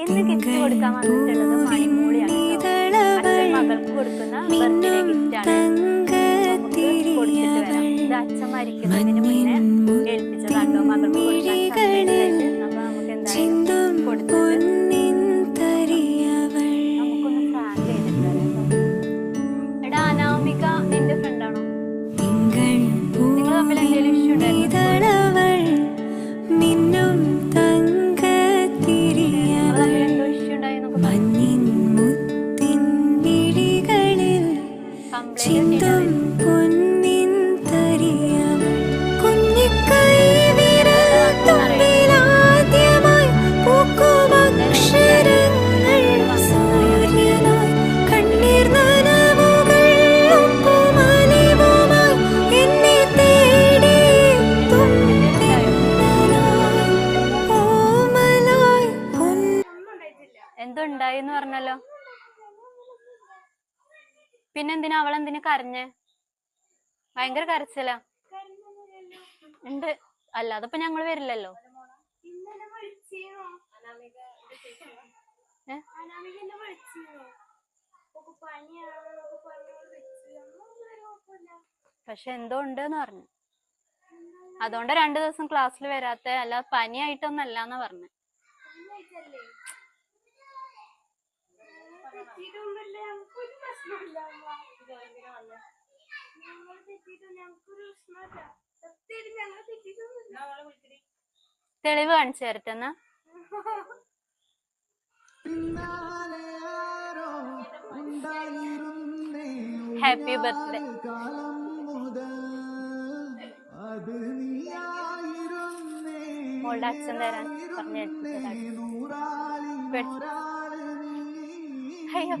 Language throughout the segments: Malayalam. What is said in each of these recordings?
എന്ന് ഗിഫ്റ്റ് കൊടുക്കാൻ വന്നിട്ടുള്ളത് മണിമൂളിയാണ് അച്ഛൻ മകൾക്ക് കൊടുക്കുന്ന ബർത്ത്ഡേ ഗിഫ്റ്റ് ആണ്. നമുക്ക് കൊടുത്തിട്ട് വരാം. ഇത് അച്ഛൻ മരിക്കുന്നതിന് മുന്നേ ഏൽപ്പിച്ചതാട്ടോ മകൾക്ക് കൊടുക്കാൻ സർപ്രൈസ് ആയിട്ട്. അപ്പൊ നമുക്ക് എന്തായാലും കൊടുത്തിട്ട് നമുക്കൊന്ന് ഫ്രാങ്ക് ചെയ്തിട്ട് വരാം. എടാ അനാമിക നിന്റെ ഫ്രണ്ടാണോ? നിങ്ങൾ തമ്മിൽ എന്തെങ്കിലും ഇഷ്യൂ ഉണ്ടായിരുന്നു? എന്തുണ്ടായിന്ന് പറഞ്ഞല്ലോ. പിന്നെന്തിനാ അവളെന്തിനാ കരഞ്ഞേ? ഭയങ്കര കരച്ചില ഉണ്ട്. അല്ലാതെ ഇപ്പൊ ഞങ്ങള് വരില്ലല്ലോ. പക്ഷെ എന്തോ ഉണ്ടെന്ന് പറഞ്ഞു. അതുകൊണ്ട് 2 ദിവസം ക്ലാസ്സിൽ വരാത്ത. അല്ല പനിയായിട്ടൊന്നല്ലാന്നാ പറഞ്ഞു. തെളിവ് കാണിച്ചു തരട്ടെന്നാ. Happy birthday. മോളുടെ അച്ഛൻ തരാൻ പറഞ്ഞേൽപ്പിച്ചതാണ്. അയ്യോ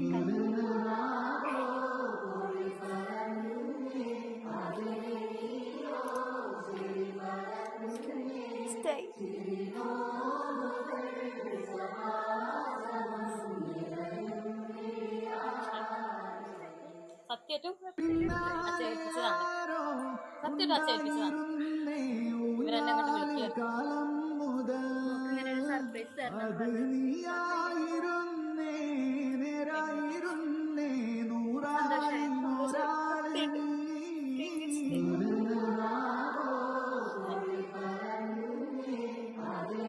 സത്യായിട്ടും അച്ചേൽപ്പിച്ചതാണ്. സത്യമായിട്ടും അച്ചേൽപ്പിച്ചതാണ്. ഇവരെന്നെ അങ്ങോട്ട് വിളിക്കുക. സർപ്രൈസ് തരണം.